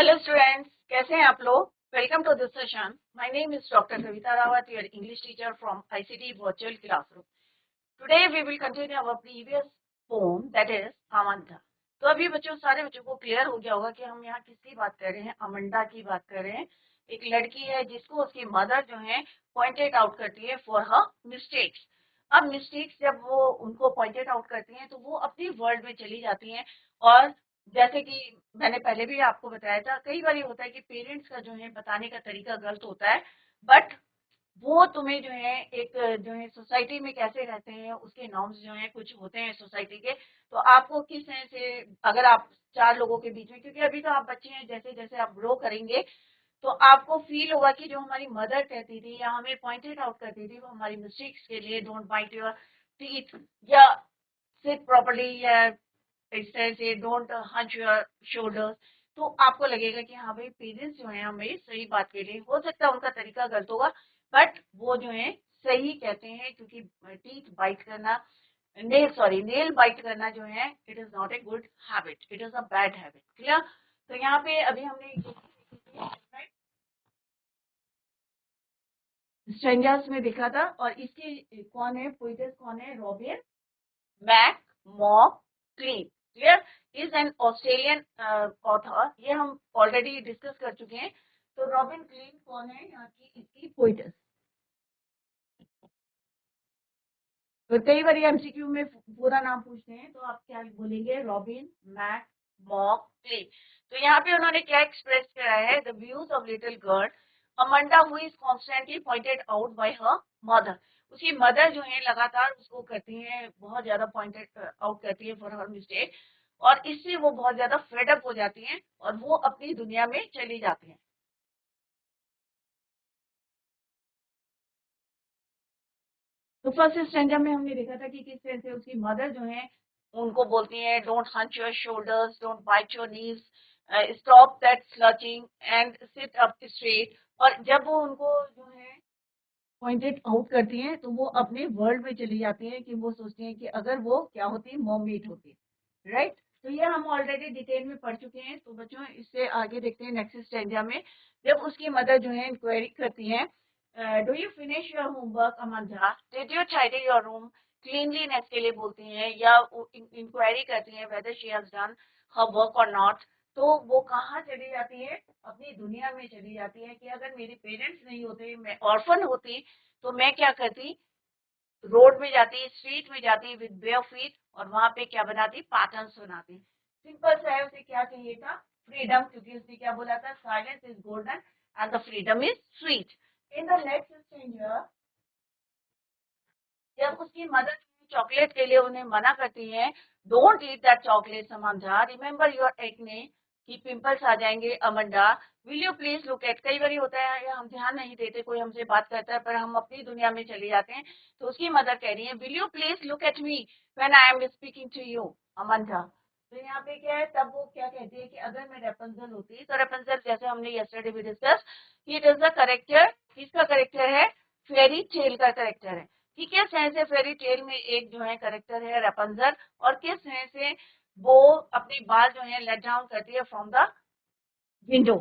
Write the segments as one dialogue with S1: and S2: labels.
S1: Hello students, कैसे हैं आप लोग? Welcome to this session. My name is doctor Kavita Rawat, your English teacher from ICT virtual classroom. Today we will continue our previous poem that is Amanda. तो अभी बच्चों, सारे बच्चों को क्लियर हो गया होगा कि हम यहाँ किसकी बात कर रहे हैं। अमंडा की बात कर रहे हैं। एक लड़की है जिसको उसकी मदर जो है पॉइंटेड आउट करती है फॉर हर मिस्टेक्स। अब मिस्टेक्स जब वो उनको पॉइंटेड आउट करती हैं तो वो अपनी वर्ल्ड में चली जाती हैं। और जैसे कि मैंने पहले भी आपको बताया था, कई बार होता है कि पेरेंट्स का जो है बताने का तरीका गलत होता है, बट वो तुम्हें जो है एक जो है सोसाइटी में कैसे रहते हैं उसके नॉर्म्स जो है कुछ होते हैं सोसाइटी के। तो आपको किस तरह से, अगर आप चार लोगों के बीच में, क्योंकि अभी तो आप बच्चे हैं, जैसे जैसे आप ग्रो करेंगे तो आपको फील होगा कि जो हमारी मदर कहती थी या हमें पॉइंटेड आउट करती थी वो हमारी मिस्टेक्स के लिए, डोंट बाइट योर टीथ, या सिट प्रॉपर्ली, या इस तरह से डोंट हंच योर शोल्डर्स। तो आपको लगेगा कि हाँ भाई, पेरेंट्स जो है हमें सही बात के लिए, हो सकता है उनका तरीका गलत होगा बट वो जो है सही कहते हैं, क्योंकि टीथ बाइट करना, नेल बाइट करना जो है, it is not a good habit, it is a bad habit. Clear? तो यहाँ पे अभी हमने स्ट्रेंजर्स में देखा था, और इसके कौन है पोइटस, कौन है? Robin McLean. Clear? Is an Australian author, ये हम ऑलरेडी डिस्कस कर चुके हैं। तो रॉबिन क्लीन कौन है यहाँ की, इसकी पोइटस। तो कई बार एमसीक्यू में पूरा नाम पूछते हैं तो आप क्या बोलेंगे? Robin McLean. तो यहाँ पे उन्होंने क्या एक्सप्रेस करा है? The views of little girl Amanda who is constantly pointed out by her mother. उसकी मदर जो है लगातार उसको करती है, बहुत ज्यादा पॉइंटेड आउट करती है फॉर हर मिस्टेक, और इससे वो बहुत ज्यादा फेडअप हो जाती हैं और वो अपनी दुनिया में चली जाती हैं। तो फर्स्ट स्टैंडर्ड में हमने देखा था कि किस तरह से उसकी मदर जो है उनको बोलती है, don't hunch your shoulders, don't bite your knees, stop that slouching and sit up straight. और जब वो उनको जो है पॉइंटेड आउट करती हैं तो वो अपने वर्ल्ड में चली जाती हैं, कि वो सोचती हैं कि अगर वो क्या होती, मॉममेट होती, राइट? तो ये हम ऑलरेडी डिटेल में पढ़ चुके हैं। तो बच्चों, इससे आगे देखते हैं नेक्स्ट स्टैंडर्ड में, जब उसकी मदर जो है इंक्वायरी करती है, do you finish your homework Amanda, did you tidy your room, cleanliness के लिए बोलती हैं, या इंक्वायरी करती हैं whether she has done her work or not. तो वो कहाँ चली जाती है? अपनी दुनिया में चली जाती है, कि अगर मेरे पेरेंट्स नहीं होते, मैं ऑर्फन होती, तो मैं क्या करती? रोड में जाती, स्ट्रीट में जाती विद बेयर फीट, और वहां पे क्या बनाती? पैटर्न्स बनाती। सिंपल सा है, उसे क्या चाहिए था? फ्रीडम, क्योंकि उसने क्या बोला था? Silence is golden and the freedom is sweet. In the next stranger, जब उसकी मदर चॉकलेट के लिए उन्हें मना करती है, don't eat that chocolate Amanda, remember your acne, कि पिंपल्स आ जाएंगे Amanda, will you please look at. कई बार होता है या हम ध्यान नहीं देते, कोई हमसे बात करता है पर हम अपनी दुनिया में चले जाते हैं। तो उसकी मदर कह रही है, will you please look at me when I am speaking to you Amanda. तो यहाँ पे क्या है, तब वो क्या कहती है कि अगर मैं रेपंजल होती, तो रेपंजल जैसे हमने यस्टरडे भी discuss, it is the character, किसका करेक्टर है? फेरी टेल का करेक्टर है। कि किस तरह से फेरी टेल में एक जो है करेक्टर है रेपंजल, और किस तरह से वो अपनी बाल जो है लेट डाउन करती है फ्रॉम द विंडो।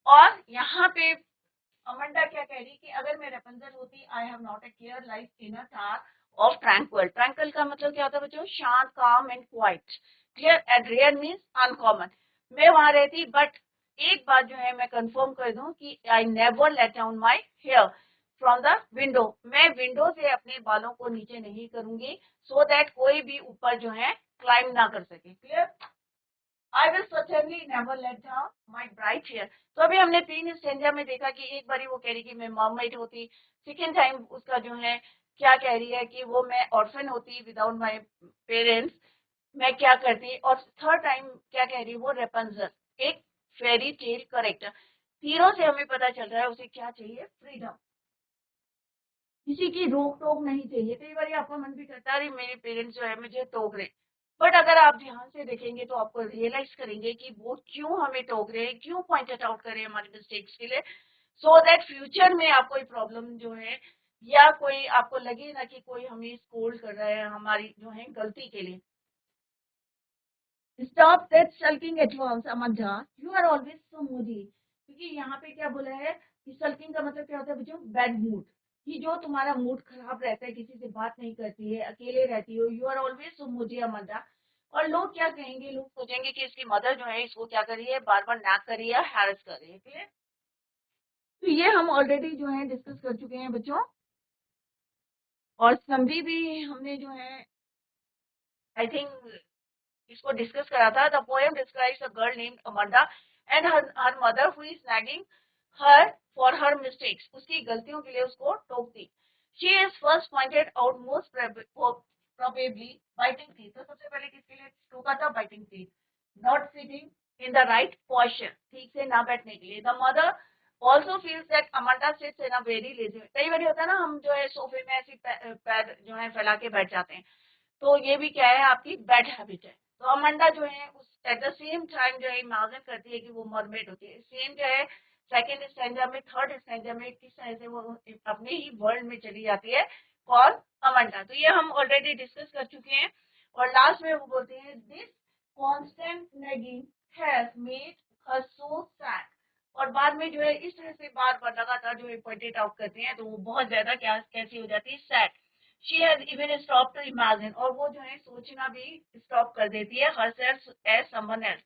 S1: और यहाँ पे अमंडा क्या कह रही कि अगर मैं रेपंजल होती, I have not a care life in a tower of tranquil. Tranquil का मतलब क्या होता है बच्चों? शांत, calm and quiet. Clear? And rare means uncommon. मैं वहां रहती, बट एक बात जो है मैं कंफर्म कर दूं कि I never let down my hair from the window. मैं विंडो से अपने बालों को नीचे नहीं करूंगी, सो दैट कोई भी ऊपर जो है क्लाइम ना कर सके। Clear? I will certainly never let down my bright hair. तो अभी हमने तीन स्टेंजा में देखा कि एक बारी वो कह रही कि मैं मर्मेड होती, सेकेंड टाइम उसका जो है क्या कह रही है कि वो मैं ऑर्फन होती विदाउट माय पेरेंट्स, मैं क्या करती, और थर्ड टाइम क्या कह रही, वो रेपंजल, एक फेरी टेल करेक्टर। तीनों से हमें पता चल रहा है उसे क्या चाहिए? फ्रीडम। किसी की रोक टोक नहीं चाहिए। कई बार आपका मन भी करता है अरे मेरे पेरेंट्स जो है मुझे टोक रहे, बट अगर आप ध्यान से देखेंगे तो आपको रियलाइज करेंगे कि वो क्यों हमें टोक रहे हैं, क्यों पॉइंट आउट कर रहे हैं हमारी मिस्टेक्स के लिए, सो दैट फ्यूचर में आप कोई प्रॉब्लम जो है, या कोई आपको लगे ना कि कोई हमें स्कोल्ड कर रहा है हमारी जो है गलती के लिए। Stop that sulking at once, Amanda. You are always so moody. क्योंकि यहाँ पे क्या बोला है कि सल्किंग का मतलब क्या होता है बच्चों, बैड मूड, कि जो तुम्हारा मूड खराब रहता है, किसी से बात नहीं करती है, अकेले रहती हो, you are always so moody Amanda. और लोग क्या कहेंगे, लोग सोचेंगे कि इसकी मदर जो है इसको क्या कर रही है, बार बार नैक कर रही है, हैरेस कर रही है, ठीक है। तो ये हम ऑलरेडी जो है डिस्कस कर चुके हैं बच्चों, और समरी भी हमने जो है आई थिंक इसको डिस्कस करा था। The poem describes a girl named Amanda and her mother who is nagging her for her mistakes, उसकी गलतियों के लिए उसको टोकती। She is first pointed out most probably biting teeth, तो सबसे पहले किसके लिए टोका था, biting teeth, not sitting in the right posture, ठीक से ना बैठने के लिए। The mother also feels that Amanda sits in a very lazy, कई बार होता है ना, हम जो है सोफे में ऐसे पैर जो है फैला के बैठ जाते हैं, तो ये भी क्या है, आपकी बैड हैबिट है। तो अमंडा जो है उस एट द सेम टाइम जो है इमेजिन करती है कि वो मरमेड होती है, सेम जो है सेकंड स्टैंडा में, थर्ड स्टैंडा में किस तरह से वो अपने ही वर्ल्ड में चली जाती है, कौन, अमंडा। तो ये हम ऑलरेडी डिस्कस कर चुके हैं। और लास्ट में वो बोलते हैं this constant nagging has made her so sad, और बाद में जो है इस तरह से बार बार लगातार जो है पॉइंटेड आउट करते हैं, तो वो बहुत ज्यादा क्या कैसी हो जाती है, sad. She has even stopped to imagine, और वो जो है सोचना भी स्टॉप कर देती है, herself as someone else.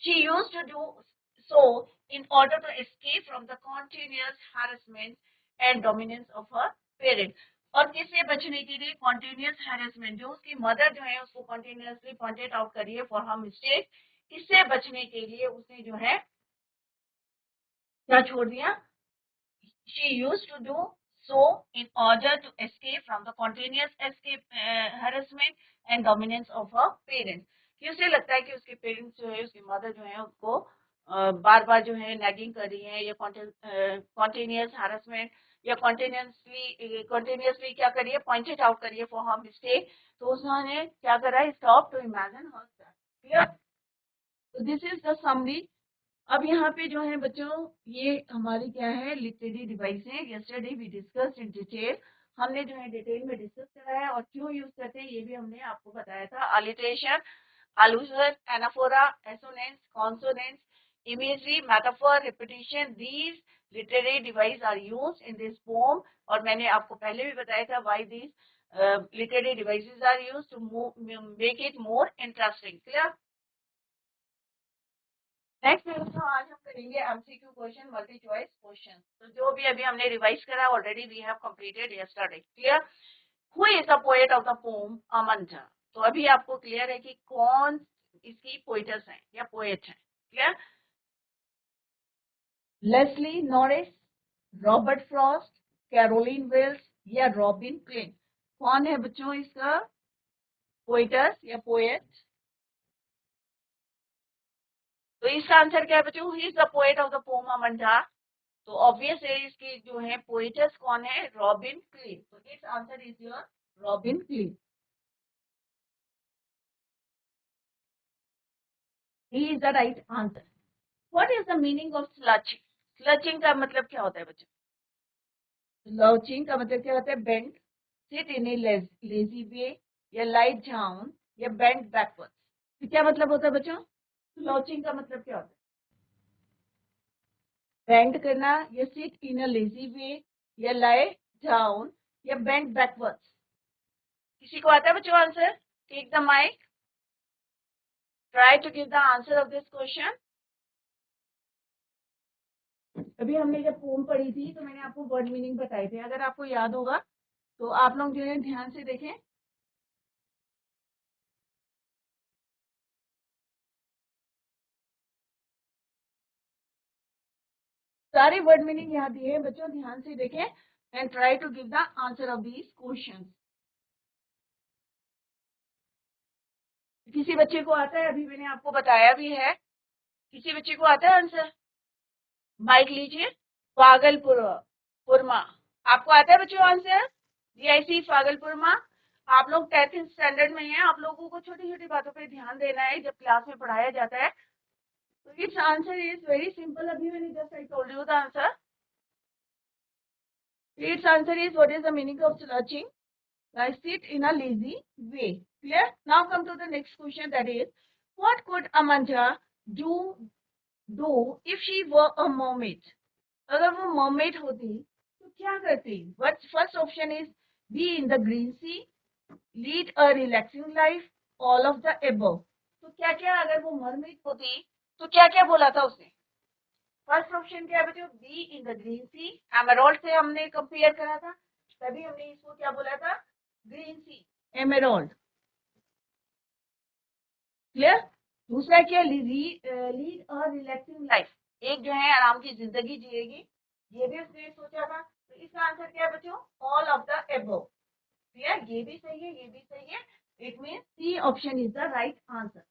S1: She used to do so in order to escape from the continuous harassment and dominance of her parents. और किससे बचने के लिए, continuous harassment, जो उसकी मदर जो है उसको continuously pointed out करिए for her mistake, इससे बचने के लिए उसने जो है क्या छोड़ दिया, she used to do so in order to escape from the continuous harassment and dominance of her parents. कि उसे लगता है कि उसके पेरेंट्स जो है, उसकी मदर जो है उसको बार बार जो है नैगिंग कर रही है, या कॉन्टिन्यूस हैरेसमेंट, या कंटिन्यूसली क्या करिए, पॉइंटेड आउट करिए फॉर हर मिस्टेक। तो उसने क्या करा, stop to imagine herself, clear. तो दिस इज द समरी। अब यहाँ पे जो है बच्चों, ये हमारी क्या है, लिटरेरी डिवाइस है। Yesterday we discuss in detail, हमने जो है डिटेल में डिस्कस करा है, और क्यों यूज करते हैं ये भी हमने आपको बताया था। Alliteration, allusion, anaphora, assonance, consonance, imagery, metaphor, repetition, these literary devices are used in this poem। और मैंने आपको पहले भी बताया था why these literary devices are used to make it more interesting, clear। Next दोस्तों, आज हम करेंगे MCQ question, multi choice question. तो जो भी अभी हमने रिवाइज करा already, we have completed yesterday, clear. Who is the poet of the poem Amanda. तो अभी आपको क्लियर है कि कौन इसकी पोएटस है या पोएट है, clear. Leslie Norris, Robert Frost, Caroline Wells, या रॉबिन क्लिंट, कौन है बच्चों इसका पोएटस या पोएट। तो इसका आंसर क्या है बच्चों, he is the poet of the poem Amanda. तो ऑब्वियस है इसकी जो है पोएटस कौन है, रॉबिन क्लिफ। तो it's answer is your Robin Cliff, he is the right answer. What is the meaning of slouching. Slouching का मतलब क्या होता है बच्चों, स्लचिंग का मतलब क्या होता है, bend, sit in a lazy way, या लाइट डाउन, या बेंड बैकवर्ड। तो क्या मतलब होता है बच्चों, स्लचिंग का मतलब क्या होता है, बेंड करना, या sit in a lazy way, या लाई डाउन, या बेंड बैकवर्ड्स। किसी को आता है बच्चों answer, take the mic, try to give the answer of this question। अभी हमने जब पोम पढ़ी थी तो मैंने आपको वर्ड मीनिंग बताए थे, अगर आपको याद होगा तो आप लोग जो है ध्यान से देखें। सारे वर्ड मीनिंग यहाँ दिए हैं बच्चों, ध्यान से देखें and try to give the answer of these question. किसी बच्चे को आता है, अभी मैंने आपको बताया भी है, किसी बच्चे को आता है आंसर, माइक लीजिए। पागलपुरमा, आपको आता है बच्चों आंसर, जीआईसी पागलपुरमा। आप लोग 10th स्टैंडर्ड में हैं, आप लोगों को छोटी छोटी बातों पे ध्यान देना है जब क्लास में पढ़ाया जाता है। So its answer is very simple. अभी मैंने just I told you the answer. Its answer is, what is the meaning of slouching? I sit in a lazy way. Clear? Now come to the next question, that is, What could Amanda do if she were a mermaid? अगर वो mermaid होती तो क्या करती? What first option is be in the green sea, lead a relaxing life, all of the above. तो क्या क्या अगर वो mermaid होती तो क्या क्या बोला था उसने? फर्स्ट ऑप्शन क्या है बच्चों? बी इन द ग्रीन सी, एमेरोल्ड से हमने कंपेयर करा था, तभी हमने इसको क्या बोला था? ग्रीन सी, एमेरोल्ड। क्लियर? दूसरा क्या? लीड अ रिलैक्सिंग लाइफ, एक जो है आराम की जिंदगी जिएगी, ये भी उसने सोचा था। तो इसका आंसर क्या है बच्चों? All of the above. Clear? ये भी सही है, ये भी सही है। It means C option is the right answer.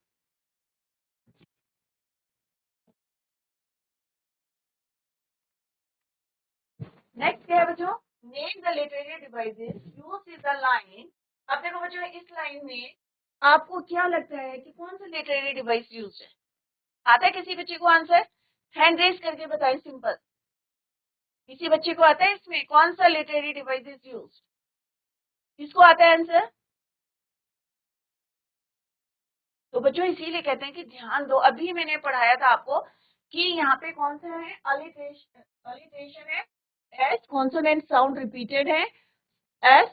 S1: Next क्या है बच्चों? Name the literary devices used in the line. अब देखो बच्चों, इस लाइन में आपको क्या लगता है कि कौन सा लिटरेरी डिवाइस यूज है? आता है किसी बच्चे को आंसर? हैंड रेज करके बताएं, सिंपल। किसी बच्चे को आता है इसमें कौन सा लिटरेरी डिवाइस इज यूज? किसको आता है आंसर? तो बच्चों इसीलिए कहते हैं कि ध्यान दो, अभी मैंने पढ़ाया था आपको कि यहाँ पे कौन सा है? अलिटेशन, अलिटेशन है, एस कॉन्सोनेंट साउंड रिपीटेड है, S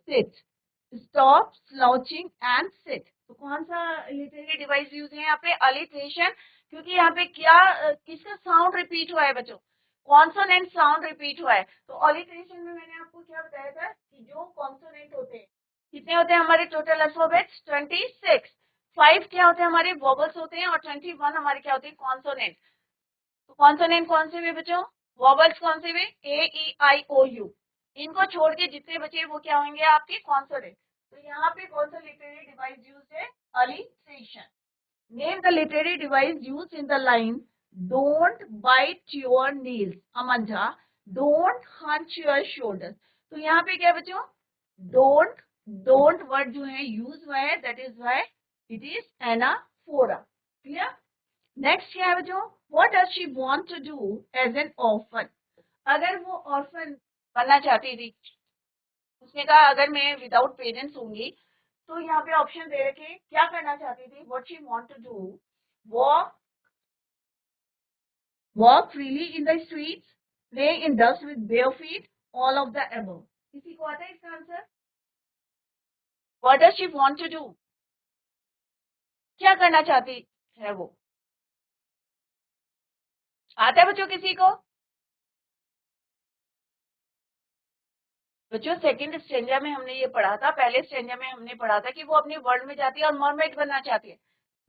S1: sit, stop, slouching and sit. तो कौन सा लिटरेरी डिवाइस यूज है यहाँ पे? अलिट्रेशन, क्योंकि यहाँ पे क्या किसका साउंड रिपीट हुआ है बच्चों? कॉन्सोनेंट साउंड रिपीट हुआ है। तो अलिट्रेशन में मैंने आपको क्या बताया था कि जो कॉन्सोनेंट होते हैं, कितने होते हैं हमारे टोटल अल्फाबेट्स? 26। 5 क्या होते हैं हमारे? वॉवल्स होते हैं, और 21 हमारे क्या होते हैं? कॉन्सोनेंट। तो कॉन्सोनेंट कौन से हुए बच्चों? वॉवल्स कौन से हुए? ए ई आई ओ यू। इनको छोड़ के जितने बचे वो क्या होंगे? आपके कॉन्सोनेंट। तो यहाँ पे कौन सा लिटरेरी डिवाइस यूज है? Alliteration. Name the literary device use in the line don't bite your nails Amanda, don't hunch your shoulders. तो यहाँ पे क्या बच्चों? डोंट, डोंट वर्ड जो है यूज हुआ है, that is why it is anaphora. Clear? Next क्या है बच्चों? What does she want to do as an orphan? अगर वो ऑर्फन बनना चाहती थी, उसने कहा अगर मैं विदाउट पेरेंट्स होंगी, तो यहाँ पे ऑप्शन दे रखे क्या करना चाहती थी? What she want to do, walk, walk freely in the streets, play in dust with bare feet, all of the above. किसी को आता है इसका answer? What does she want to do, क्या करना चाहती है वो? आता है बच्चों किसी को? बच्चों सेकंड स्टेंजा में हमने ये पढ़ा था, पहले स्टेंजा में हमने पढ़ा था कि वो अपने वर्ल्ड में जाती है और मरमेड बनना चाहती है।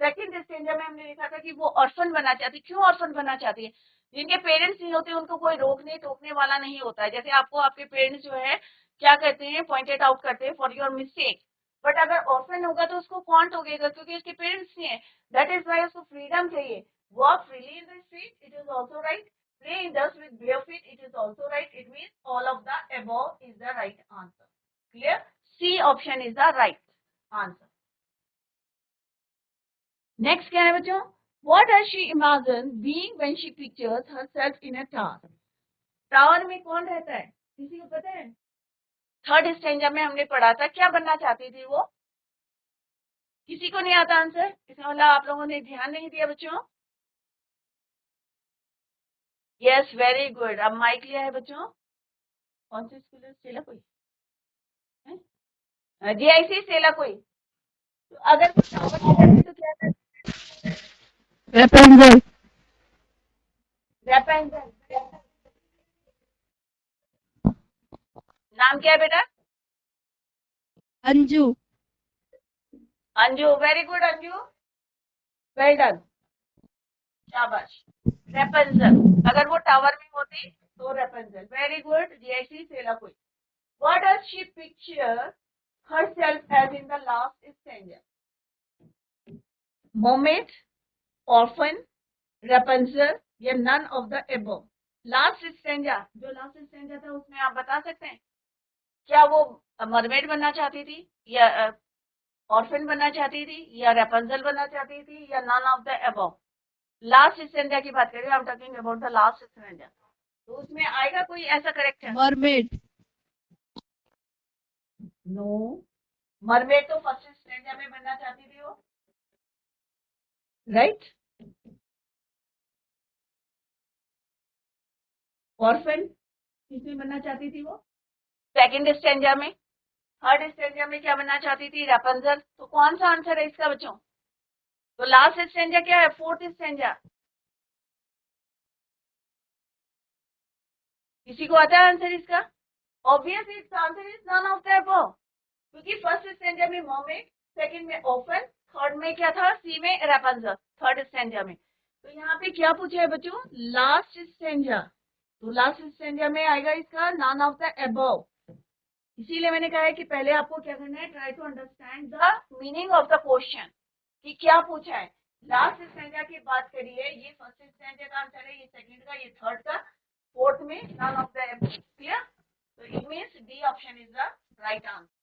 S1: सेकंड स्टेंजा में हमने देखा था कि वो ऑर्फन बनना चाहती है। क्यों ऑर्फन बनना चाहती है? जिनके पेरेंट्स नहीं होते उनको कोई रोकने टोकने वाला नहीं होता है। जैसे आपको आपके पेरेंट्स जो है क्या कहते हैं? पॉइंटेड आउट करते हैं फॉर योर मिस्टेक। बट अगर ऑर्फन होगा तो उसको कौन टोकेगा? क्योंकि उसके पेरेंट्स नहीं है। दैट इज वाई उसको फ्रीडम चाहिए। Walk freely in the street, it is also right. Play in dust with bare feet, it is also right. It means all of the above is the right answer. Clear? C option is the right answer. Next क्या है बच्चों? What does she imagine being when she pictures herself in a tower? Tower में कौन रहता है? किसी को पता है? थर्ड स्टेंजा में हमने पढ़ा था क्या बनना चाहती थी वो? किसी को नहीं आता आंसर? इसका मतलब आप लोगों ने ध्यान नहीं दिया बच्चों। Yes, very good. अब माइक लिया है बच्चों। कौन सी स्कूल है? सेला कोई है? जीआईसी सेला कोई? तो अगर वो टावर की करती तो क्या करती?
S2: Rapunzel,
S1: रैपेंजल। नाम क्या है बेटा?
S2: Anju,
S1: Anju, very good Anju, well done, शाबाश। रैपेंजल, अगर वो टावर में होती तो रैपेंजल। वेरी गुड जीआईसी सेला कोई। What does she picture herself as in the last stanza? Mermaid, orphan, Rapunzel या none of the above? Last stanza, जो लास्ट स्टेंजा था उसमें आप बता सकते हैं क्या वो मरमेड बनना चाहती थी, या ऑर्फन बनना चाहती थी, या रेपंजल बनना चाहती थी, या none of the above? Last stanza की बात करें, I am talking about the last stanza. तो उसमें आएगा कोई ऐसा करेक्ट है?
S2: mermaid,
S1: नो, मरमेड तो फर्स्ट स्टेंजा में बनना चाहती थी वो। राइट। ऑर्फन किसमें बनना चाहती थी वो? सेकंड स्टेंजा में। थर्ड स्टेंजा में क्या बनना चाहती थी? रैपंजल। तो कौन सा आंसर है इसका बच्चों? तो लास्ट स्टेंजा क्या है? Fourth stanza. किसी को आता है आंसर इसका? Obvious it's answer is none of the above, क्योंकि फर्स्ट स्टेंजा में मॉर्मेड, सेकंड में ऑफन, थर्ड में क्या था? सी में रैपंजल, थर्ड स्टेंजा में। तो यहाँ पे क्या पूछा है बच्चों? Last stanza. तो लास्ट स्टेंजा में आएगा इसका नन ऑफ द अबव। इसीलिए मैंने कहा है कि पहले आपको क्या करना है, try to understand the meaning of the question कि क्या पूछा है। लास्ट स्टेंजा की बात करिए, ये फर्स्ट स्टेंजा का आंसर है, ये सेकंड का, ये थर्ड का, फोर्थ में none of the above. Clear? तो it means D option is the right answer.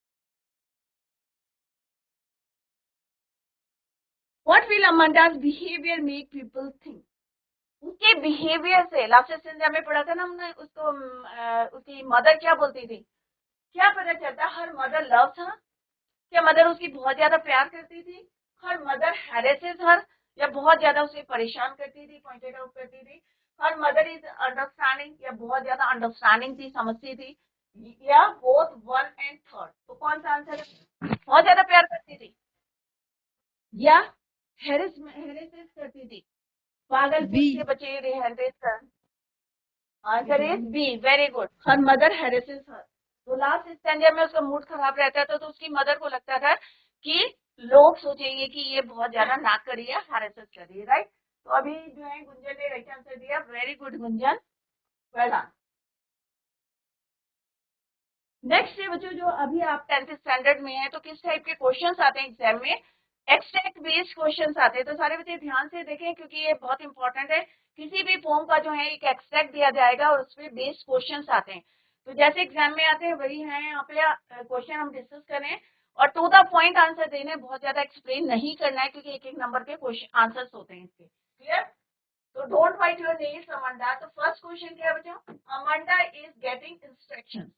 S1: What will Amanda's behavior make people think? उसके बिहेवियर से, लास्ट स्टेंजा में पढ़ा था ना हमने उसको, उसकी मदर क्या बोलती थी? क्या पता चलता? Her mother loves her. क्या मदर उसकी बहुत ज्यादा प्यार करती थी? हर मदर हैरेसेस हर, या बहुत ज्यादा उसे परेशान करती थी, पॉइंटेड आउट करती थी? हर मदर इज अंडरस्टैंडिंग, या बहुत ज्यादा अंडरस्टैंडिंग थी, समझती थी, या बोथ वन एंड थर्ड? तो कौन सा आंसर है? बहुत ज्यादा प्यार करती थी या हेरेसेस करती थी? पागल के बच्चे हेरेस कर। Answer is B, very good. Her mother harasses her. तो लास्ट स्टैंडर्ड में उसका मूड खराब रहता था, तो उसकी मदर को लगता था कि लोग सोचेंगे कि ये बहुत ज्यादा नाक कर रही है, हेरेसेस कर रही है, राइट? तो अभी जो है गुंजन ने राइट आंसर दिया, very good Gunjan, well done. Next है बच्चों, जो अभी आप 10th स्टैंडर्ड में है, तो किस टाइप के क्वेश्चंस आते हैं एग्जाम में? एक्सट्रैक्ट बेस्ड क्वेश्चंस आते हैं। तो सारे बच्चे ध्यान से देखें, क्योंकि ये बहुत इंपॉर्टेंट है। किसी भी फॉर्म का जो है एक एक्सट्रैक्ट दिया जाएगा और उसमें बेस्ड क्वेश्चंस आते हैं। तो जैसे एग्जाम में आते हैं वही है यहाँ पे क्वेश्चन हम डिस्कस करें, और टू द पॉइंट आंसर देने, बहुत ज्यादा एक्सप्लेन नहीं करना है, क्योंकि एक एक नंबर के क्वेश्चन आंसर्स होते हैं इसके। क्लियर? तो don't bite your nails Amanda. तो फर्स्ट क्वेश्चन क्या है बच्चों? Amanda is getting instruction.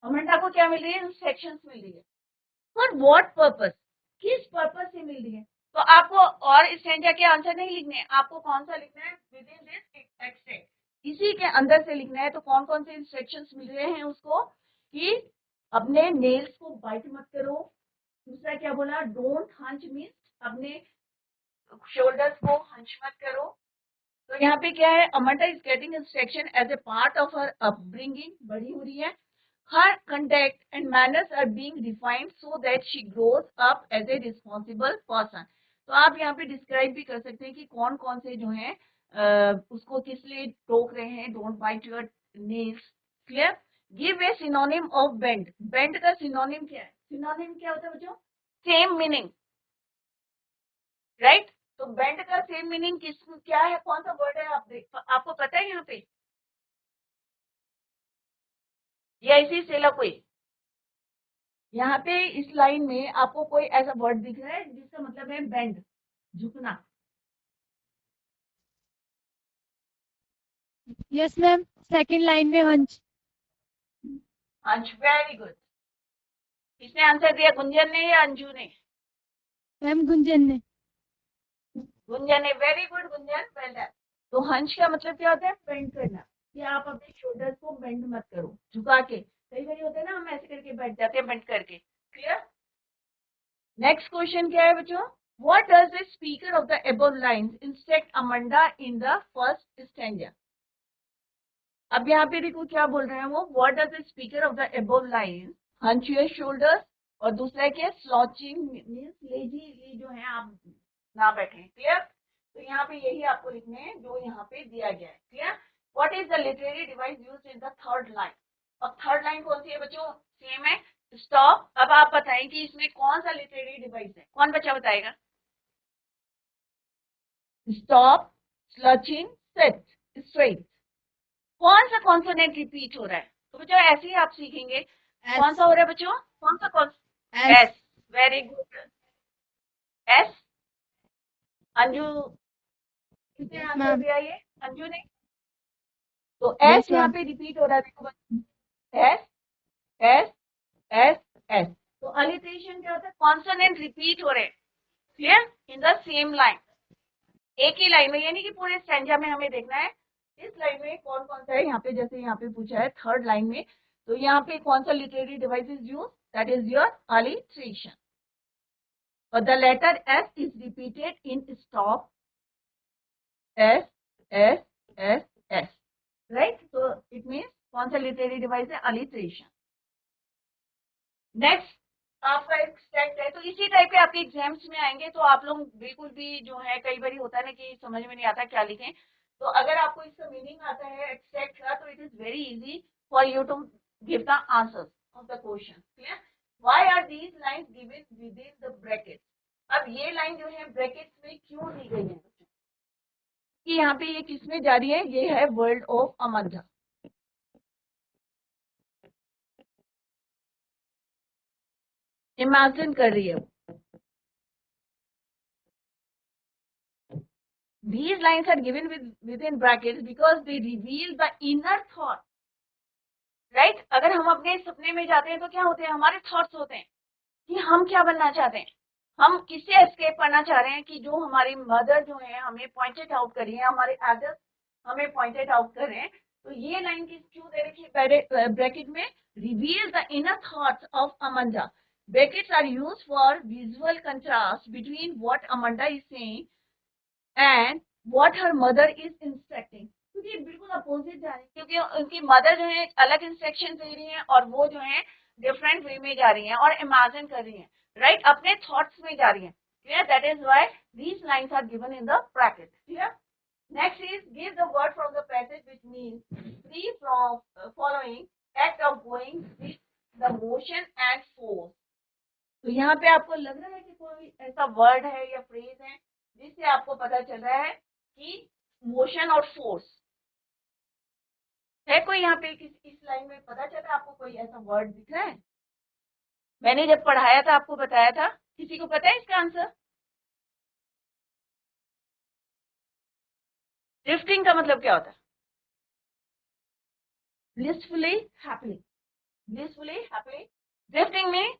S1: Amanda को क्या मिल रही है? इंस्ट्रक्शंस मिल रही है। For what purpose? किस पर्पस से मिल रही है? तो आपको और स्टेंजा के आंसर नहीं लिखने, आपको कौन सा लिखना है? विद इन दिस एक्सट्रैक्ट, इसी के अंदर से लिखना है। तो कौन कौन से इंस्ट्रक्शंस मिल रहे हैं उसको? कि अपने नेल्स को बाइट मत करो। दूसरा क्या बोला? डोंट हंच, मीन्स अपने शोल्डर्स को हंच मत करो। तो यहाँ पे क्या है? Amanda is getting instruction as a part of her upbringing, बड़ी हो रही है। Her conduct and manners are being refined so that she grows up as a responsible person. तो आप यहाँ पे डिस्क्राइब भी कर सकते हैं कि कौन कौन से जो हैं उसको किस लिए टोक रहे हैं। Don't bite your nails. Clear? Give a synonym of bend. Bend का सिनोनिम क्या है? सिनोनिम क्या होता है बच्चों? Same meaning, right? तो बेंड का सेम मीनिंग किस क्या है? कौन सा वर्ड है? आपको पता है यहाँ पे, या इसी से ला कोई? यहाँ पे इस लाइन में आपको कोई ऐसा वर्ड दिख रहा है जिसका मतलब है बेंड, झुकना?
S2: यस मैम, सेकंड लाइन में हंच।
S1: Hunch, very good. किसने आंसर दिया? गुंजन ने या अंजू ने?
S2: मैम गुंजन ने।
S1: गुंजन ने, very good Gunjan, well done. तो हंच का मतलब क्या होता है? बेंड करना, कि आप अपने शोल्डर्स को बेंड मत करो, झुका के। कई बार होता है ना, हम ऐसे करके बैठ जाते हैं, बेंड करके। क्लियर? नेक्स्ट क्वेश्चन क्या है बच्चों? What does the speaker of the above lines instruct Amanda in the first stanza? अब यहाँ पे देखो क्या बोल रहे हैं वो। What does the speaker of the above line hunch your shoulders, और दूसरा क्या? स्लॉचिंग मींस लेजीली जो है आप ना बैठे। क्लियर? तो यहाँ पे यही आपको लिखने हैं जो यहाँ पे दिया गया है। Clear? What is the literary device used in the third line? और थर्ड लाइन कौन सी है बच्चों? सेम है, स्टॉप। अब आप बताएं कि इसमें कौन सा लिटरेरी डिवाइस है? कौन बच्चा बताएगा? Stop, slouching, sit, straight. कौन सा कॉन्सोनेंट रिपीट हो रहा है? तो बच्चों ऐसे ही आप सीखेंगे। कौन सा हो रहा है बच्चों? कौन सा? कौन? S, very good. S. Anju, किसने
S2: यस
S1: आंसर
S2: मैम।
S1: दिया? ये अंजू ने। तो एस
S2: यस
S1: यहाँ
S2: मैम।
S1: पे रिपीट हो रहा है, देखो बच्चों। S, S, S, S. तो अलिट्रेशन क्या होता है? कॉन्सोनेंट रिपीट हो रहे हैं, clear, in the same line. एक ही लाइन में, यानी कि पूरे स्टैंजा में हमें देखना है इस लाइन में कौन कौन सा है। यहाँ पे जैसे यहाँ पे पूछा है थर्ड लाइन में, तो यहाँ पे कौन सा literary device is use, that is your alliteration. But the letter S is repeated in stop. S, S, S, S. Right? So it means कौन सा लिटरेरी डिवाइस है, alliteration. नेक्स्ट आपका एक स्टेट है, तो इसी टाइप के आपके एग्जाम्स में आएंगे, तो आप लोग बिल्कुल भी जो है, कई बार होता है ना कि समझ में नहीं आता क्या लिखें, तो अगर आपको इसका मीनिंग आता है एक्सट्रैक्ट का, तो it is very easy for you to give the answer of the question. Clear? Why are these lines given within the bracket. अब ये लाइन जो है ब्रैकेट्स में क्यों दी गई है कि यहाँ पे ये किसमें जा रही है, ये है वर्ल्ड ऑफ अमंजा. इमेजिन कर रही है. These lines are given within brackets because they reveal the inner thought. Right? अगर हम अपने सपने में जाते हैं तो क्या होते हैं, हमारे थॉट्स होते हैं कि हम क्या बनना चाहते हैं, हम किससे एस्केप करना चाह रहे हैं, कि जो हमारी मदर जो है हमें पॉइंटेड आउट करी है, हमारे एल्डर्स हमें पॉइंटेड आउट कर रहे हैं. तो ये लाइन किस क्यों दे रखी है ब्रैकेट में, reveal the inner thoughts of Amanda. Brackets are used for visual contrast between what Amanda is saying and what her mother is instructing. क्योंकि बिल्कुल अपोजिट जा रही है, क्योंकि उनकी मदर जो है अलग इंस्ट्रक्शन दे रही है और वो जो है डिफरेंट वे में जा रही है और इमेजिन कर रही है. राइट? अपने थॉट्स में जा रही है. Clear? That is why these lines are given in the bracket. Clear? Next is give the word from the passage which means free from following act of going with the motion and force. तो यहाँ पे आपको लग रहा है कि कोई ऐसा वर्ड है या फ्रेज है जिससे आपको पता चल रहा है कि मोशन और फोर्स है. कोई यहाँ पे इस लाइन में पता चला आपको, कोई ऐसा वर्ड दिख रहा है? मैंने जब पढ़ाया था आपको बताया था, किसी को पता है इसका आंसर? ड्रिफ्टिंग का मतलब क्या होता है? Blissfully happy. Blissfully happy. Drifting में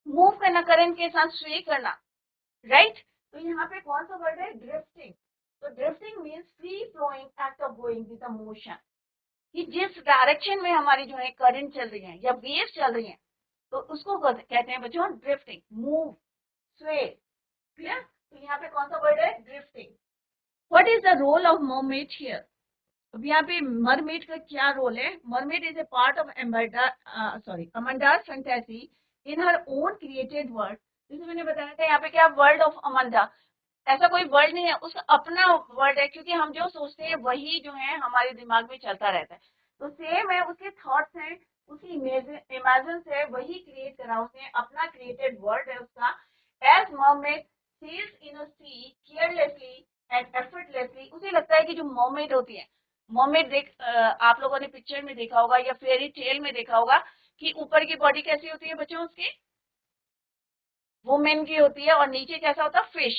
S1: मूव करना, करंट के साथ स्वे करना. राइट? तो यहाँ पे कौन सा वर्ड है, ड्रिफ्टिंग. तो drifting means free flowing act of going with the motion, कि जिस डायरेक्शन में हमारी जो है करंट चल रही है या वेव्स चल रही है, तो उसको कहते हैं बच्चों ड्रिफ्टिंग, मूव, स्वे. क्लियर? तो यहाँ पे कौन सा वर्ड है, drifting. What is the role of mermaid here. अब यहाँ पे मरमेड का क्या रोल है? Mermaid is a part of Amanda's fantasy in her own created world. जैसे मैंने बताया था यहाँ पे क्या वर्ल्ड ऑफ अमंडा, ऐसा कोई वर्ड नहीं है, उसका अपना वर्ड है, क्योंकि हम जो सोचते हैं वही जो है हमारे दिमाग में चलता रहता है. तो सेम है, उसके थॉट्स हैं, उसी इमेजिन से वही क्रिएट करा उसने, अपना क्रिएटेड वर्ड है उसका. As mermaid sails in a sea carelessly and effortlessly. उसे लगता है कि जो मरमेड होती है, मरमेड आप लोगों ने पिक्चर में देखा होगा या फेरी टेल में देखा होगा कि ऊपर की बॉडी कैसी होती है बच्चों, उसकी वुमेन की होती है, और नीचे कैसा होता है, फिश.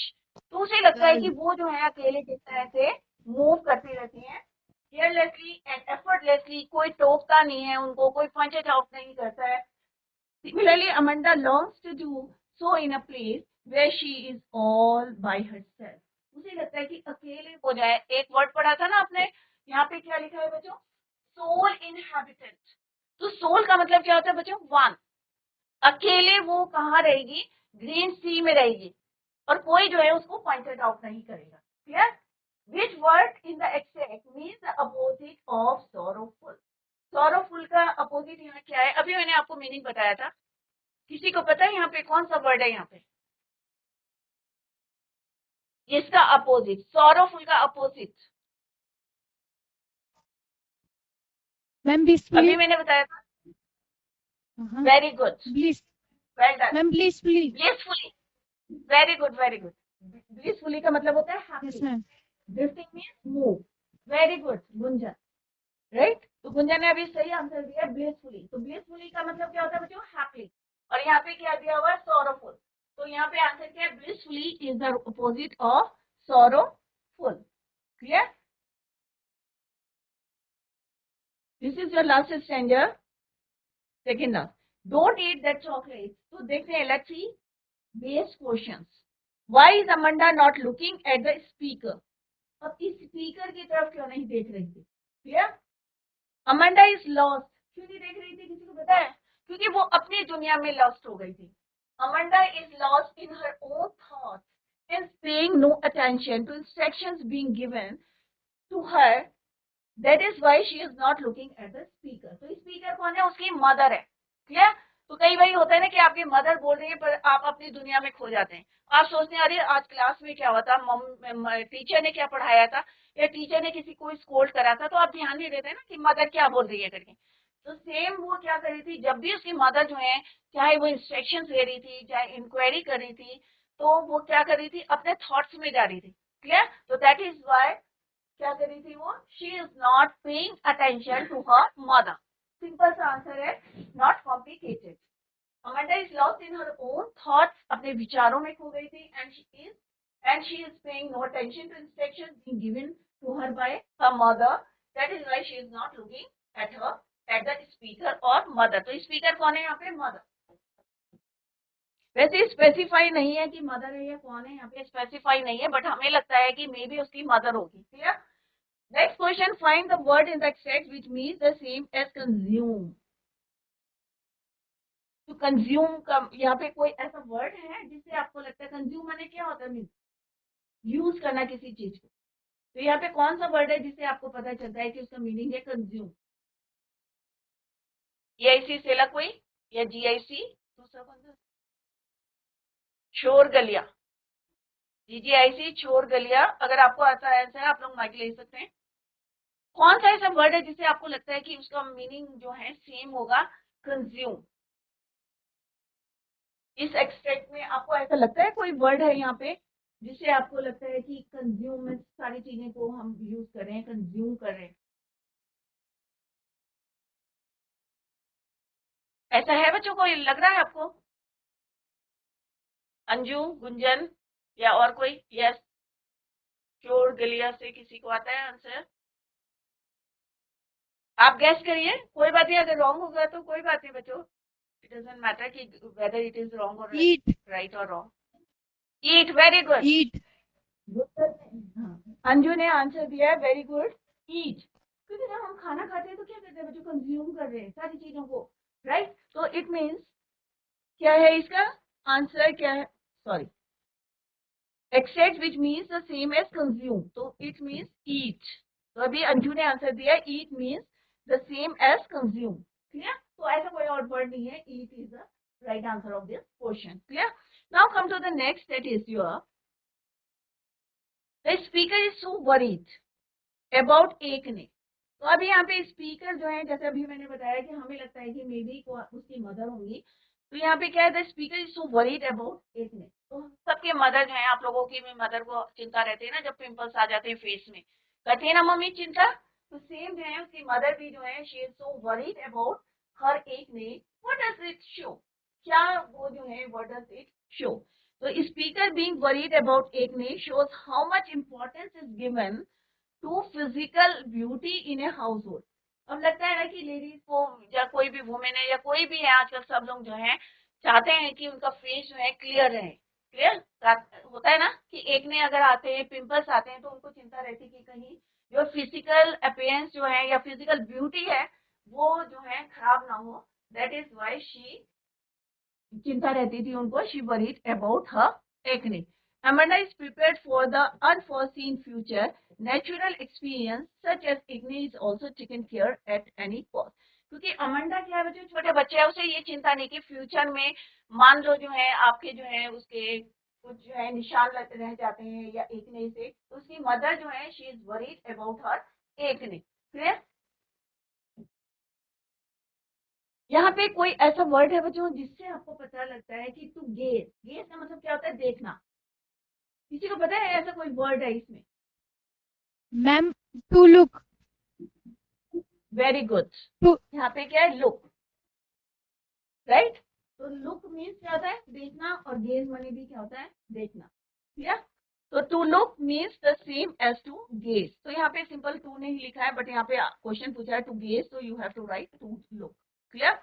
S1: तो उसे लगता है कि वो जो है अकेले किस तरह से मूव करती रहती हैं, केयरलेसली एंड एफर्टलेसली. कोई टोकता नहीं है उनको, कोई पंच आउट नहीं करता है. Similarly Amanda longs to do so in a place where she is all by herself. उसे लगता है कि अकेले हो जाए. एक वर्ड पढ़ा था ना आपने, यहाँ पे क्या लिखा है बच्चों, सोल इनहैबिटेंट. तो सोल का मतलब क्या होता है बच्चों, वन. अकेले वो कहाँ रहेगी, ग्रीन सी में रहेगी, और कोई जो है उसको पॉइंटेड आउट नहीं करेगा. Clear? Which word in the extract means the opposite of sorrowful. Sorrowful का अपोजिट यहाँ क्या है, अभी मैंने आपको मीनिंग बताया था. किसी को पता है यहाँ पे कौन सा वर्ड है, यहाँ पे इसका अपोजिट, सॉरोफुल का अपोजिट?
S2: Ma'am blissfully.
S1: अभी मैंने बताया था. Very good,
S2: bliss.
S1: Well done.
S2: Ma'am blissfully.
S1: Blissfully. Very good, very good. Blissfully का मतलब होता है happy.
S2: Yes ma'am.
S1: Drifting means move. Very good Gunjan. Right? तो गुंजन ने अभी सही आंसर दिया, ब्लिसफुली. तो ब्लिसफुली का मतलब क्या होता है बच्चों, हैप्पी. और यहाँ पे क्या दिया हुआ है, सॉरोफुल. तो यहाँ पे आंसर क्या है, blissfully is the opposite of sorrowful. Clear? This is your last standard, second last. Don't eat that chocolate. तो देखते हैं, let's see base questions. Why is Amanda not looking at the speaker. अब इस speaker की तरफ क्यों नहीं देख रही थी? क्लियर? अमांडा इज लॉस्ट, क्यों नहीं देख रही थी? किसी को पता है? क्योंकि वो अपनी दुनिया में लॉस्ट हो गई थी. Amanda is lost in her own thought and paying no attention to instructions being given to her. That is why she is not looking at the speaker. तो स्पीकर कौन है? उसकी मदर है. क्लियर? तो कई बार होता है ना कि आपकी मदर बोल रही है पर आप अपनी दुनिया में खो जाते हैं. आप सोचते हैं अरे आज क्लास में क्या हुआ था, टीचर ने क्या पढ़ाया था, या टीचर ने किसी को स्कोल्ड करा था, तो आप ध्यान नहीं देते ना कि मदर क्या बोल रही है करके. तो सेम वो क्या कर रही थी, जब भी उसकी मदर जो है, चाहे वो इंस्ट्रक्शन दे रही थी, चाहे इंक्वायरी कर रही थी, तो वो क्या कर रही थी, अपने थॉट्स में जा रही थी. क्लियर? तो दैट इज वाई क्या कर रही थी वो, she is not paying attention to her mother. Simple सा आंसर है, not complicated. Amanda is lost in her own thoughts, अपने विचारों में खो गई थी. And she is paying no attention to instructions being given to her by her mother. That is why she is not looking at the speaker और mother. तो speaker कौन है यहाँ पे? मदर. वैसे स्पेसिफाई नहीं है कि मदर है या कौन है, यहाँ पे स्पेसिफाई नहीं है, बट हमें लगता है कि मे बी उसकी मदर होगी. Clear? Next question, find the word in the text which means the same as consume. तो consume का यहाँ पे कोई ऐसा वर्ड है जिससे आपको लगता है consume माने क्या होता है? मीन्स यूज करना किसी चीज को. तो यहाँ पे कौन सा वर्ड है जिससे आपको पता चलता है कि उसका मीनिंग है consume? EIC सेला कोई या GIC? दूसरा कौन सा? शोर गलिया. GGIC छोर गलिया. अगर आपको ऐसा आंसर है आप लोग माइक ले सकते हैं. कौन सा ऐसा वर्ड है जिससे आपको लगता है कि उसका मीनिंग जो है सेम होगा कंज्यूम? इस एक्सट्रैक्ट में आपको ऐसा लगता है कोई वर्ड है यहाँ पे जिससे आपको लगता है कि कंज्यूम में सारी चीजें को हम यूज कर रहे हैं, कंज्यूम कर रहे हैं? ऐसा है बच्चों को, लग रहा है आपको? अंजू, गुंजन या और कोई? यस, चोर गलिया से किसी को आता है आंसर? आप गैस करिए, कोई बात नहीं, अगर रॉन्ग होगा तो कोई बात नहीं बच्चों. इट डजंट मैटर कि वेदर इट इज रॉन्ग और
S2: Eat.
S1: राइट और wrong. Eat. Very good.
S2: Eat.
S1: Anju ने आंसर दिया है, वेरी गुड. ईट. क्योंकि जब हम खाना खाते हैं तो क्या करते हैं बच्चों? कंज्यूम कर रहे हैं सारी चीजों को. राइट? तो इट मीन्स क्या है इसका आंसर? क्या है? Sorry, except which means the same as consume. तो इट मीन्स ईट. तो अभी अंजू ने आंसर दिया, eat means the same as consume. Clear? तो ऐसा कोई और वर्ड नहीं है. Eat is the right answer of this question. Clear? Now come to the next, that is your the speaker is so worried about एक ने. तो अभी यहाँ पे स्पीकर जो है, जैसे अभी मैंने बताया कि हमें लगता है कि मे बी उसकी मदर होंगी. तो यहाँ पे क्या है, the speaker is so worried about एक ने. तो सबके मदर जो है, आप लोगों की भी मदर को चिंता रहती है ना जब पिंपल्स आ जाते हैं फेस में, करती है ना मम्मी चिंता? तो सेम जो है उसकी मदर भी जो है, she is so worried about her acne. What does it show? क्या वो जो है, व्हाट डज इट शो? तो स्पीकर बीइंग वरीड अबाउट एक ने shows how much importance is given to physical beauty in a household. अब लगता है ना कि लेडीज को या कोई भी वुमेन है या कोई भी है, आजकल सब लोग जो है चाहते हैं कि उनका फेस जो है क्लियर रहे. क्लियर होता है ना कि एक ने अगर आते हैं, पिंपल्स आते हैं, तो उनको चिंता रहती है कि कहीं जो फिजिकल अपीयरेंस जो है या फिजिकल ब्यूटी है वो जो है खराब ना हो. दैट इज व्हाई शी चिंता रहती थी उनको. She worried about her acne. Amanda is prepared for the unforeseen future. Natural experience such as acne is also taken care at any cost. क्योंकि अमंडा क्या है, जो छोटे बच्चे हैं उसे ये चिंता नहीं कि फ्यूचर में मान लो जो है आपके जो है उसके कुछ जो है निशान रह जाते हैं या एक्ने से, तो उसकी मदर जो है she is worried about her acne. Clear? यहाँ पे कोई ऐसा वर्ड है बच्चों जिससे आपको पता लगता है कि टू गेज. गेज का मतलब क्या होता है? देखना. किसी को पता है ऐसा कोई वर्ड है इसमें?
S2: Ma'am, to look.
S1: Very good.
S2: To
S1: यहाँ पे क्या है? लुक. राइट? तो लुक मीन्स क्या होता है? देखना. और गेज मनी भी क्या होता है? देखना. क्लियर? तो to look means the same as to gaze. तो यहाँ पे सिंपल टू नहीं लिखा है, बट यहाँ पे क्वेश्चन पूछा है टू गेज, तो you have to write to look. Clear?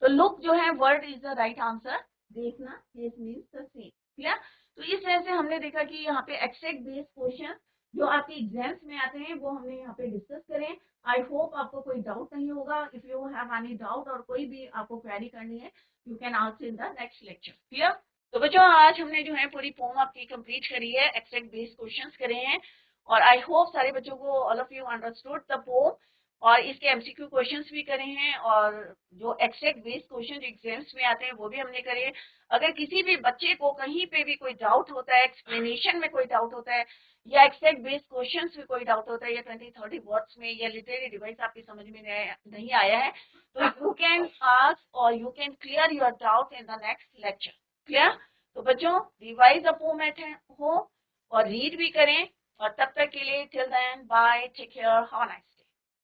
S1: तो लुक जो है word is the right answer. देखना. Gaze means the same. Clear? तो इस तरह से हमने देखा कि यहाँ पे एक्सट्रैक्ट बेस्ड क्वेश्चन जो आपके एग्जाम्स में आते हैं वो हमने यहाँ पे डिस्कस करें। आई होप आपको कोई डाउट नहीं होगा। If you have any doubt और कोई भी आपको क्वेरी करनी है, you can ask in the next lecture. Clear? तो बच्चों आज हमने जो है पूरी पोम आपकी कंप्लीट करी है, एक्सट्रैक्ट बेस्ड क्वेश्चंस करे हैं, और आई होप सारे बच्चों को, all of you understood the pome, और इसके एमसीक्यू क्वेश्चंस भी करे हैं, और जो एक्सट्रैक्ट बेस्ड क्वेश्चन एग्जाम्स में आते हैं वो भी हमने करे हैं। अगर किसी भी बच्चे को कहीं पे भी कोई डाउट होता है, एक्सप्लेनेशन में कोई डाउट होता है, या एक्सट्रैक्ट बेस्ड क्वेश्चंस में कोई डाउट होता है, या 20-30 वर्ड्स में या लिटरेरी डिवाइस आपकी समझ में नहीं आया है, तो यू कैन आस्क और you can clear your doubt in the next lecture. Clear? तो बच्चों revise the poem at home और रीड भी करें, और तब तक के लिए till then bye, take care, have a nice